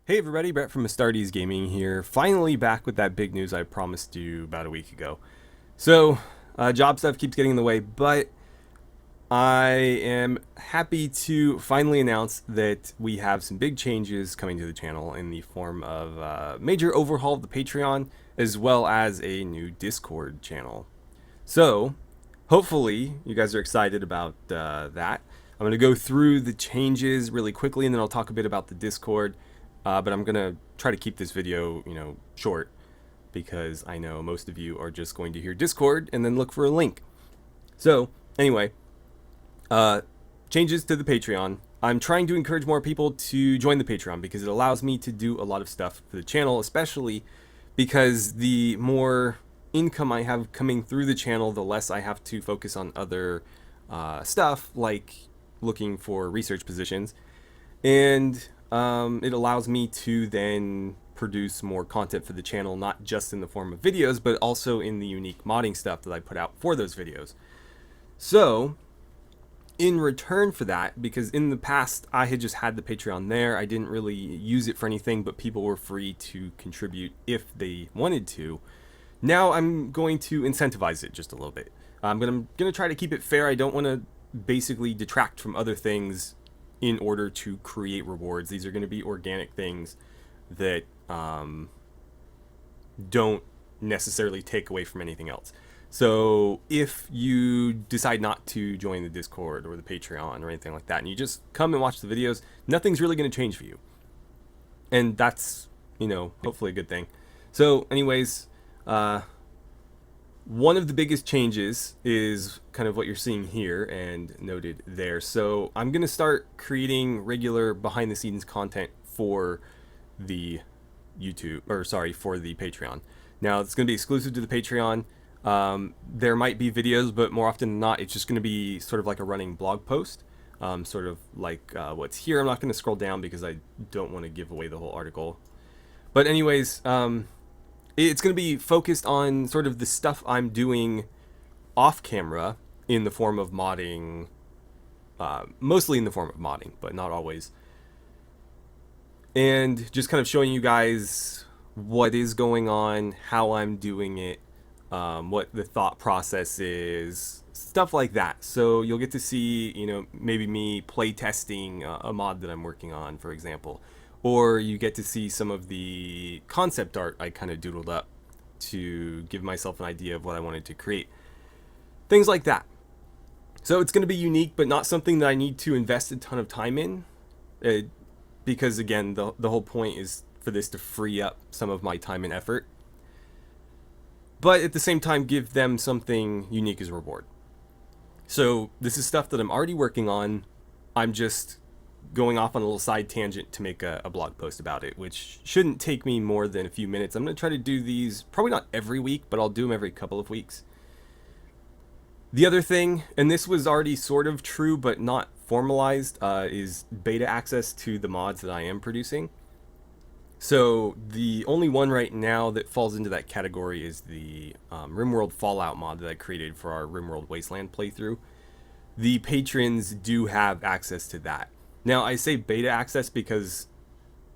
Hey everybody, Brett from AstartesGaming here. Finally back with that big news I promised you about a week ago. So, job stuff keeps getting in the way, but I am happy to finally announce that we have some big changes coming to the channel in the form of a major overhaul of the Patreon, as well as a new Discord channel. So, hopefully, you guys are excited about that. I'm going to go through the changes really quickly, and then I'll talk a bit about the Discord. But I'm going to try to keep this video, short, because I know most of you are just going to hear Discord and then look for a link. So, anyway, changes to the Patreon. I'm trying to encourage more people to join the Patreon because it allows me to do a lot of stuff for the channel, especially because the more income I have coming through the channel, the less I have to focus on other stuff like looking for research positions. And it allows me to then produce more content for the channel, not just in the form of videos, but also in the unique modding stuff that I put out for those videos. So, in return for that, because in the past I had just had the Patreon there, I didn't really use it for anything, but people were free to contribute if they wanted to. Now I'm going to incentivize it just a little bit. I'm going to try to keep it fair. I don't want to basically detract from other things in order to create rewards. These are going to be organic things that don't necessarily take away from anything else. So if you decide not to join the Discord or the Patreon or anything like that, and you just come and watch the videos, nothing's really going to change for you. And that's, hopefully a good thing. So anyways, one of the biggest changes is kind of what you're seeing here and noted there. So I'm going to start creating regular behind the scenes content for the for the Patreon. Now it's going to be exclusive to the Patreon. There might be videos, but more often than not, it's just going to be sort of like a running blog post, sort of like what's here. I'm not going to scroll down because I don't want to give away the whole article. But anyways, it's going to be focused on sort of the stuff I'm doing off camera in the form of modding, mostly in the form of modding, but not always. And just kind of showing you guys what is going on, how I'm doing it, what the thought process is, stuff like that. So you'll get to see, maybe me play testing a mod that I'm working on, for example. Or you get to see some of the concept art I kind of doodled up to give myself an idea of what I wanted to create. Things like that. So it's going to be unique, but not something that I need to invest a ton of time in. Because again, the whole point is for this to free up some of my time and effort. But at the same time, give them something unique as a reward. So this is stuff that I'm already working on. I'm just going off on a little side tangent to make a blog post about it, which shouldn't take me more than a few minutes. I'm going to try to do these probably not every week, but I'll do them every couple of weeks. The other thing, and this was already sort of true but not formalized, is beta access to the mods that I am producing. So the only one right now that falls into that category is the RimWorld Fallout mod that I created for our RimWorld Wasteland playthrough. The patrons do have access to that. Now, I say beta access because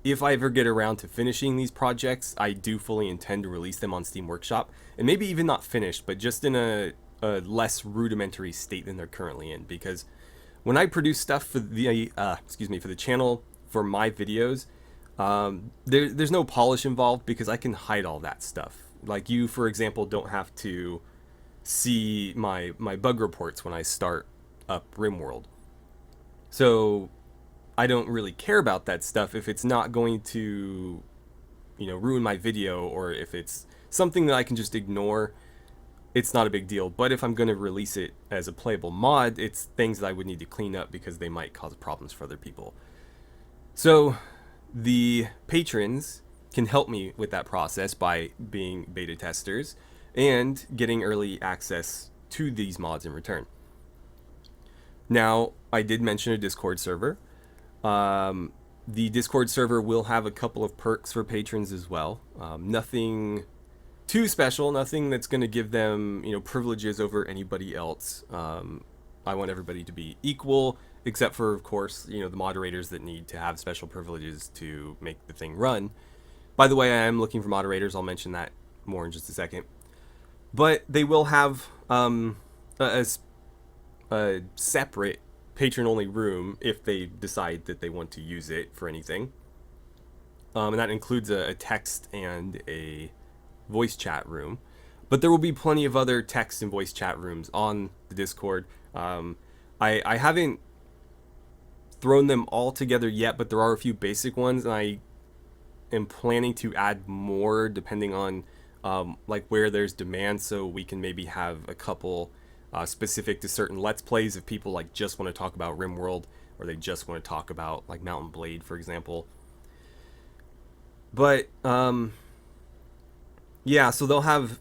if I ever get around to finishing these projects, I do fully intend to release them on Steam Workshop, and maybe even not finished, but just in a less rudimentary state than they're currently in. Because when I produce stuff for the for the channel for my videos, there's no polish involved because I can hide all that stuff. Like you, for example, don't have to see my bug reports when I start up RimWorld. So I don't really care about that stuff if it's not going to, ruin my video, or if it's something that I can just ignore. It's not a big deal. But if I'm going to release it as a playable mod, it's things that I would need to clean up because they might cause problems for other people. So the patrons can help me with that process by being beta testers and getting early access to these mods in return. Now, I did mention a Discord server. The Discord server will have a couple of perks for patrons as well. Nothing too special, nothing that's going to give them, privileges over anybody else. I want everybody to be equal. except for, of course, the moderators that need to have special privileges to make the thing run. By the way, I am looking for moderators. I'll mention that more in just a second. But they will have a separate patron-only room if they decide that they want to use it for anything. And that includes a text and a voice chat room. But there will be plenty of other text and voice chat rooms on the Discord. I haven't thrown them all together yet, but there are a few basic ones, and I am planning to add more depending on like where there's demand, so we can maybe have a couple specific to certain Let's Plays if people like just want to talk about RimWorld, or they just want to talk about like Mountain Blade, for example. But yeah, so they'll have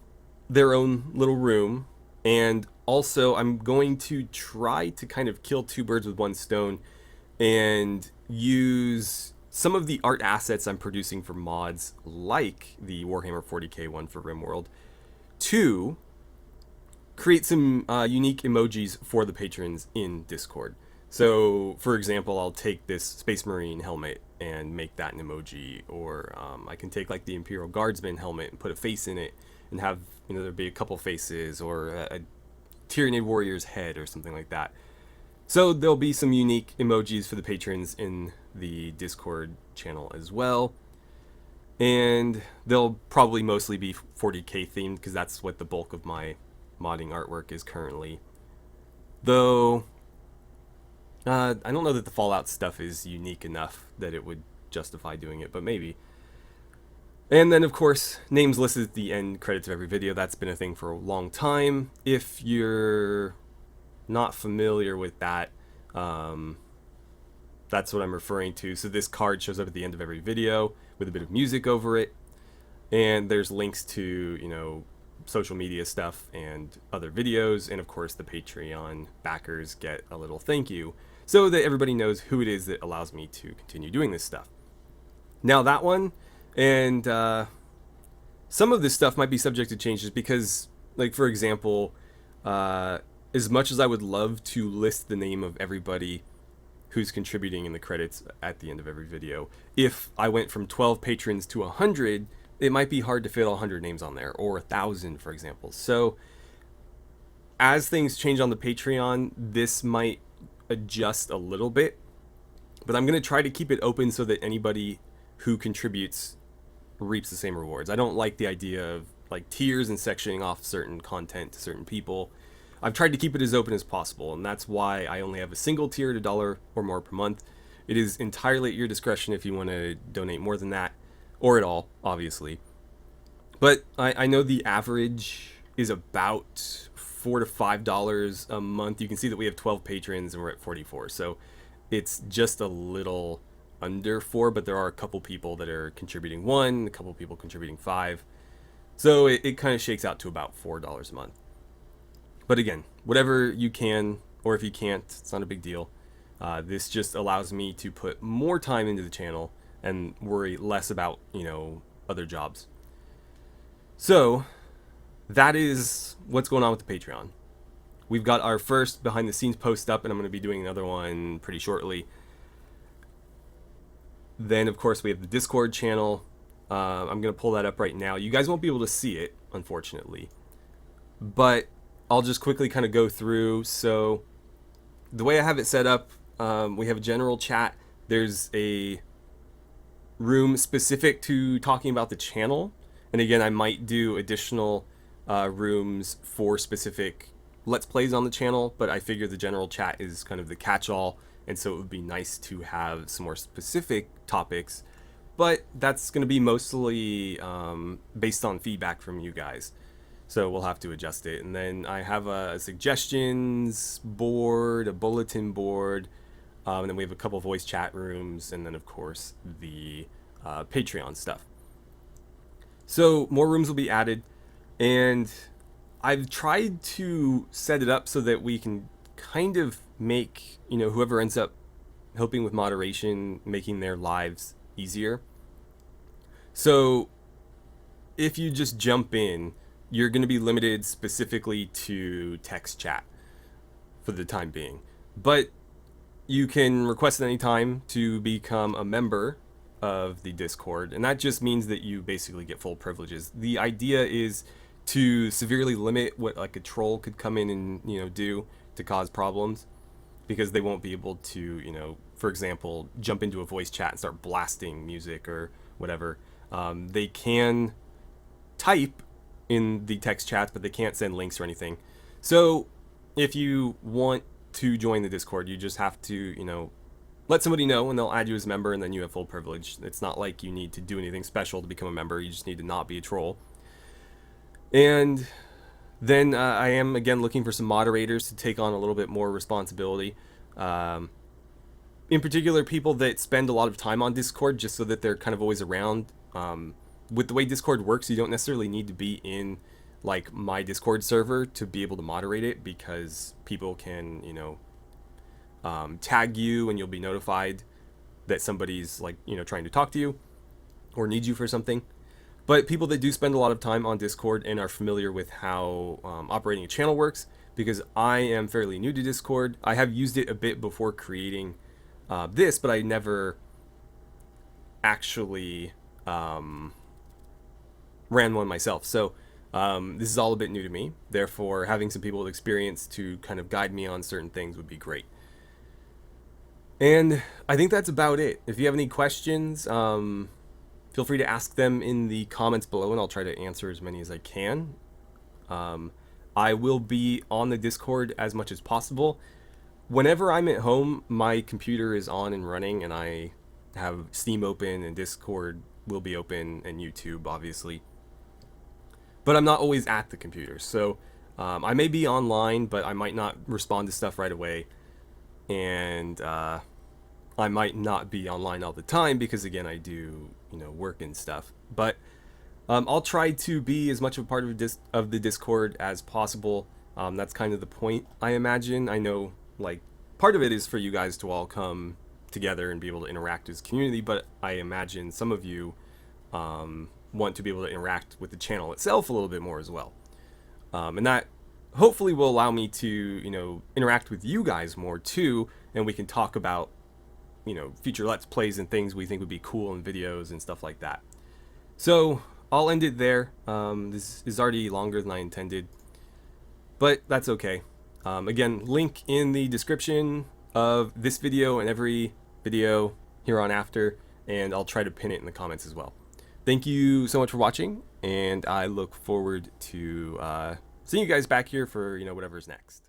their own little room, and also I'm going to try to kind of kill two birds with one stone and use some of the art assets I'm producing for mods, like the Warhammer 40k one for RimWorld, to create some unique emojis for the patrons in Discord. So, for example, I'll take this Space Marine helmet and make that an emoji, or I can take like the Imperial Guardsman helmet and put a face in it and have, there'd be a couple faces, or a Tyranid Warrior's head or something like that. So there'll be some unique emojis for the patrons in the Discord channel as well. And they'll probably mostly be 40k themed, because that's what the bulk of my modding artwork is currently. Though, I don't know that the Fallout stuff is unique enough that it would justify doing it, but maybe. And then, of course, names listed at the end credits of every video. That's been a thing for a long time. If you're not familiar with that, that's what I'm referring to. So this card shows up at the end of every video with a bit of music over it, and there's links to social media stuff and other videos, and of course the Patreon backers get a little thank you, so that everybody knows who it is that allows me to continue doing this stuff. Now that one, and some of this stuff might be subject to changes, because, like, for example, as much as I would love to list the name of everybody who's contributing in the credits at the end of every video, if I went from 12 patrons to 100, it might be hard to fit all 100 names on there, or 1,000, for example. So as things change on the Patreon, this might adjust a little bit, but I'm going to try to keep it open so that anybody who contributes reaps the same rewards. I don't like the idea of like tiers and sectioning off certain content to certain people. I've tried to keep it as open as possible, and that's why I only have a single tier at $1 or more per month. It is entirely at your discretion if you want to donate more than that, or at all, obviously. But I know the average is about $4 to $5 a month. You can see that we have 12 patrons and we're at 44, so it's just a little under 4, but there are a couple people that are contributing 1, a couple people contributing 5. So it kind of shakes out to about $4 a month. But again, whatever you can, or if you can't, it's not a big deal. This just allows me to put more time into the channel and worry less about, other jobs. So that is what's going on with the Patreon. We've got our first behind the scenes post up, and I'm going to be doing another one pretty shortly. Then, of course, we have the Discord channel. I'm going to pull that up right now. You guys won't be able to see it, unfortunately, but I'll just quickly kind of go through. So the way I have it set up, we have a general chat. There's a room specific to talking about the channel. And again, I might do additional rooms for specific Let's Plays on the channel, but I figure the general chat is kind of the catch-all, and so it would be nice to have some more specific topics. But that's going to be mostly based on feedback from you guys. So we'll have to adjust it. And then I have a suggestions board, a bulletin board, and then we have a couple voice chat rooms, and then of course the Patreon stuff. So more rooms will be added, and I've tried to set it up so that we can kind of make, whoever ends up helping with moderation, making their lives easier. So if you just jump in, you're going to be limited specifically to text chat for the time being. But you can request at any time to become a member of the Discord, and that just means that you basically get full privileges. The idea is to severely limit what like a troll could come in and do to cause problems, because they won't be able to for example, jump into a voice chat and start blasting music or whatever. They can type in the text chats, but they can't send links or anything. So if you want to join the Discord, you just have to, let somebody know and they'll add you as a member, and then you have full privilege. It's not like you need to do anything special to become a member. You just need to not be a troll. And then I am, again, looking for some moderators to take on a little bit more responsibility. In particular, people that spend a lot of time on Discord just so that they're kind of always around. With the way Discord works, you don't necessarily need to be in like my Discord server to be able to moderate it, because people can tag you and you'll be notified that somebody's like trying to talk to you or needs you for something. But people that do spend a lot of time on Discord and are familiar with how operating a channel works, because I am fairly new to Discord. I have used it a bit before creating this, but I never actually ran one myself. So this is all a bit new to me. Therefore, having some people with experience to kind of guide me on certain things would be great. And I think that's about it. If you have any questions, feel free to ask them in the comments below, and I'll try to answer as many as I can. I will be on the Discord as much as possible. Whenever I'm at home, my computer is on and running, and I have Steam open, and Discord will be open, and YouTube, obviously. But I'm not always at the computer, so I may be online, but I might not respond to stuff right away. And I might not be online all the time because, again, I do work and stuff. But I'll try to be as much of a part of the Discord as possible. That's kind of the point, I imagine. I know, like, part of it is for you guys to all come together and be able to interact as a community, but I imagine some of you want to be able to interact with the channel itself a little bit more as well. And that hopefully will allow me to, interact with you guys more too, and we can talk about, future Let's Plays and things we think would be cool in videos and stuff like that. So I'll end it there. This is already longer than I intended, but that's okay. Again, link in the description of this video and every video here on after, and I'll try to pin it in the comments as well. Thank you so much for watching, and I look forward to seeing you guys back here for whatever's next.